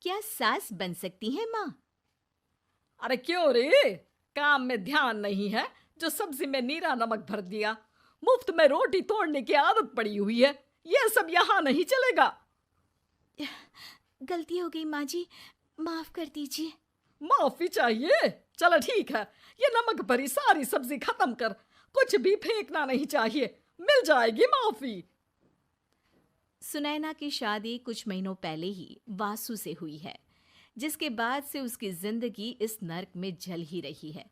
क्या सास बन सकती है माँ? अरे क्यों रे? काम में ध्यान नहीं है जो सब्जी में नीरा नमक भर दिया। मुफ्त में रोटी तोड़ने की आदत पड़ी हुई है। ये सब यहाँ नहीं चलेगा। गलती हो गई माँ जी, माफ कर दीजिए। माफी चाहिए? चलो ठीक है, ये नमक भरी सारी सब्जी खत्म कर। कुछ भी फेंकना नहीं चाहिए, मिल जाएगी माफी। सुनैना की शादी कुछ महीनों पहले ही वासु से हुई है, जिसके बाद से उसकी जिंदगी इस नर्क में जल ही रही है।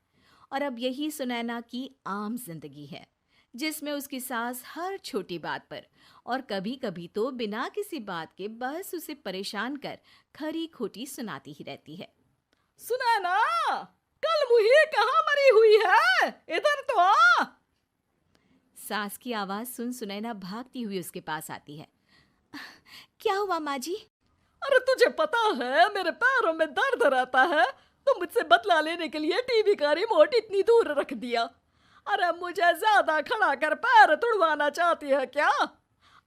और अब यही सुनैना की आम जिंदगी है, जिसमें उसकी सास हर छोटी बात पर और कभी कभी तो बिना किसी बात के बस उसे परेशान कर खरी खोटी सुनाती ही रहती है। सुनैना, कल मुही कहाँ मरी हुई है? इधर तो आ। सास की आवाज सुन सुनैना भागती हुई उसके पास आती है। क्या हुआ माँ जी? अरे तुझे पता है मेरे पैरों में दर्द रहता है, तो मुझसे बदला लेने के लिए टीवी का रिमोट इतनी दूर रख दिया। अरे मुझे ज्यादा खड़ा कर पैर तुड़वाना चाहती है क्या?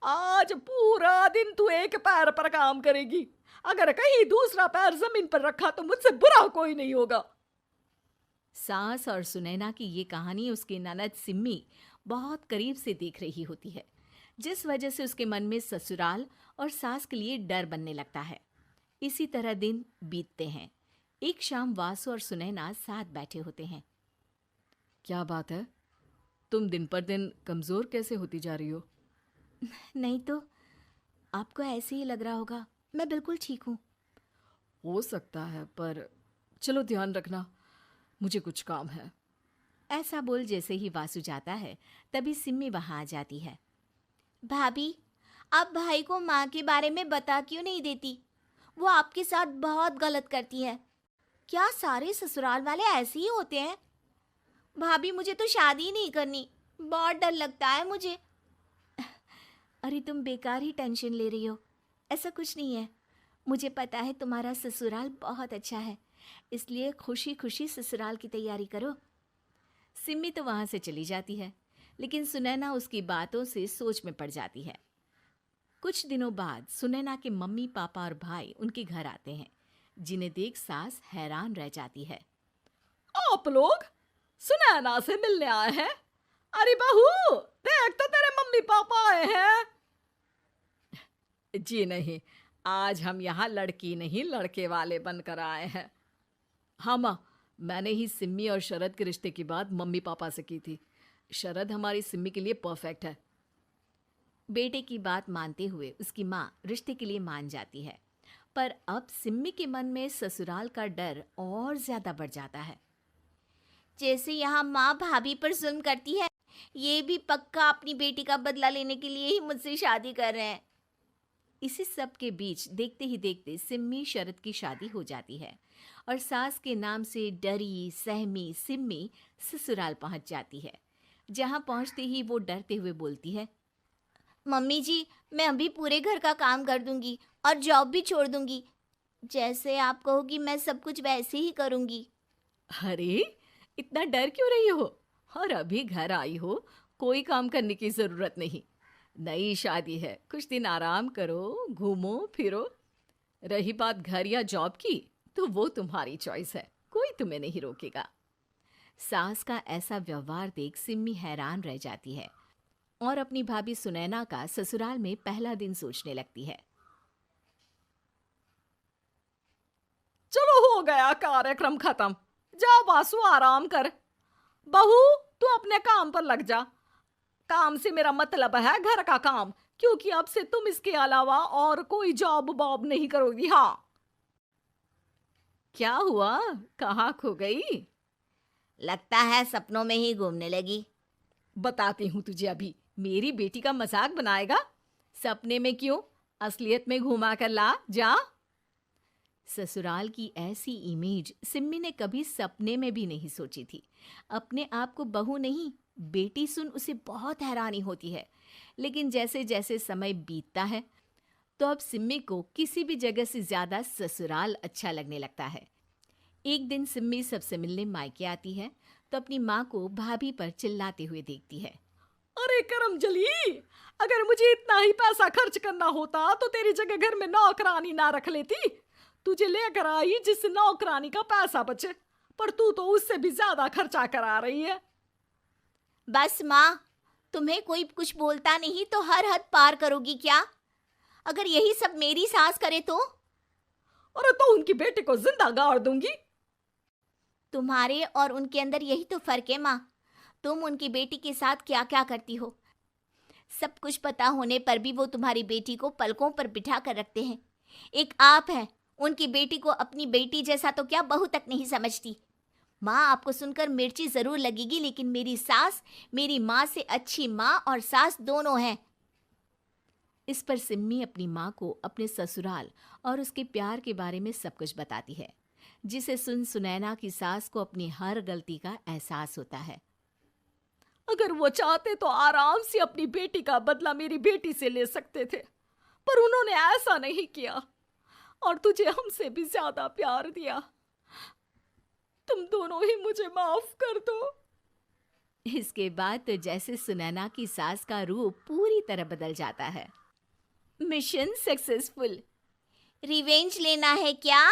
आज पूरा दिन तू एक पैर पर काम करेगी। अगर कहीं दूसरा पैर जमीन पर रखा तो मुझसे बुरा कोई नहीं होगा। सास और सुनैना की ये कहानी उसकी ननद सिम्मी बहुत करीब से देख रही होती है, जिस वजह से उसके मन में ससुराल और सास के लिए डर बनने लगता है। इसी तरह दिन बीतते हैं। एक शाम वासु और सुनैना साथ बैठे होते हैं। क्या बात है? तुम दिन पर दिन कमजोर कैसे होती जा रही हो? नहीं तो, आपको ऐसे ही लग रहा होगा, मैं बिल्कुल ठीक हूँ। हो सकता है, पर चलो ध्यान रखना, मुझे कुछ काम है। ऐसा बोल जैसे ही वासु जाता है, तभी सिम्मी वहां आ जाती है। भाभी, आप भाई को माँ के बारे में बता क्यों नहीं देती? वो आपके साथ बहुत गलत करती है। क्या सारे ससुराल वाले ऐसे ही होते हैं? भाभी, मुझे तो शादी नहीं करनी, बहुत डर लगता है मुझे। अरे तुम बेकार ही टेंशन ले रही हो, ऐसा कुछ नहीं है। मुझे पता है तुम्हारा ससुराल बहुत अच्छा है, इसलिए खुशी खुशी ससुराल की तैयारी करो। सिम्मी तो वहां से चली जाती है, लेकिन सुनैना उसकी बातों से सोच में पड़ जाती है। कुछ दिनों बाद सुनैना के मम्मी पापा और भाई उनके घर आते हैं, जिन्हें देख सास हैरान रह जाती है। आप लोग सुनैना से मिलने आए हैं? अरे बहू, देख तो तेरे मम्मी पापा आए हैं। जी नहीं, आज हम यहाँ लड़की नहीं लड़के वाले बनकर आए हैं। हाँ माँ, मैंने ही सिम्मी और शरद के रिश्ते की बात मम्मी पापा से की थी। शरद हमारी सिम्मी के लिए परफेक्ट है। बेटे की बात मानते हुए उसकी माँ रिश्ते के लिए मान जाती है, पर अब सिम्मी के मन में ससुराल का डर और ज्यादा बढ़ जाता है। जैसे यहाँ माँ भाभी पर जुल्म करती है, ये भी पक्का अपनी बेटी का बदला लेने के लिए ही मुझसे शादी कर रहे हैं। इसी सब के बीच देखते ही देखते सिम्मी शरद की शादी हो जाती है और सास के नाम से डरी सहमी सिम्मी ससुराल पहुंच जाती है। जहां पहुंचते ही वो डरते हुए बोलती है, मम्मी जी, मैं अभी पूरे घर का काम कर दूंगी और जॉब भी छोड़ दूंगी। जैसे आप कहोगी मैं सब कुछ वैसे ही करूंगी। अरे, इतना डर क्यों रही हो? और अभी घर आई हो, कोई काम करने की जरूरत नहीं। नई शादी है, कुछ दिन आराम करो, घूमो फिरो। रही बात घर या जॉब की, तो वो तुम्हारी चॉइस है, कोई तुम्हें नहीं रोकेगा। सास का ऐसा व्यवहार देख सिम्मी हैरान रह जाती है और अपनी भाभी सुनैना का ससुराल में पहला दिन सोचने लगती है। चलो हो गया कार्यक्रम खत्म। जा वासु, आराम कर। बहू, तू अपने काम पर लग जा। काम से मेरा मतलब है घर का काम, क्योंकि अब से तुम इसके अलावा और कोई जॉब बॉब नहीं करोगी। हाँ। क्या हुआ? कहाँ खो गई? लगता है सपनों में ही घूमने लगी। बताती हूँ तुझे अभी। मेरी बेटी का मजाक बनाएगा? सपने में क्यों, असलियत में घुमा कर ला। जा। ससुराल की ऐसी इमेज सिम्मी ने कभी सपने में भी नहीं सोची थी। अपने आप को बहू नहीं, बेटी सुन उसे बहुत हैरानी होती है। लेकिन जैसे जैसे समय बीतता है, तो अब सिम्मी को किसी भी जगह से ज्यादा ससुराल अच्छा लगने लगता है। एक दिन सिम्मी सबसे मिलने मायके आती है, तो अपनी माँ को भाभी पर चिल्लाते हुए देखती है। अरे करमजली, अगर मुझे इतना ही पैसा खर्च करना होता तो तेरी जगह घर में नौकरानी ना रख लेती। तुझे लेकर आई जिससे नौकरानी का पैसा बचे, पर तू तो उससे भी ज्यादा खर्चा करा रही है। बस माँ, तुम्हें कोई कुछ बोलता नहीं तो हर हद पार करोगी क्या? अगर यही सब मेरी सास करे तो? अरे तो उनकी बेटी को जिंदा गाड़ दूंगी। तुम्हारे और उनके अंदर यही तो फर्क है माँ। तुम उनकी बेटी के साथ क्या क्या करती हो, सब कुछ पता होने पर भी वो तुम्हारी बेटी को पलकों पर बिठा कर रखते हैं। एक आप हैं, उनकी बेटी को अपनी बेटी जैसा तो क्या बहू तक नहीं समझती। माँ, आपको सुनकर मिर्ची जरूर लगेगी, लेकिन मेरी सास मेरी माँ से अच्छी माँ और सास दोनों हैं। इस पर सिम्मी अपनी माँ को अपने ससुराल और उसके प्यार के बारे में सब कुछ बताती है, जिसे सुन सुनैना की सास को अपनी हर गलती का एहसास होता है। अगर वो चाहते तो आराम से अपनी बेटी का बदला मेरी बेटी से ले सकते थे, पर उन्होंने ऐसा नहीं किया और तुझे हमसे भी ज्यादा प्यार दिया। तुम दोनों ही मुझे माफ कर दो। इसके बाद तो जैसे सुनैना की सास का रूप पूरी तरह बदल जाता है। Mission successful. रिवेंज लेना है क्या?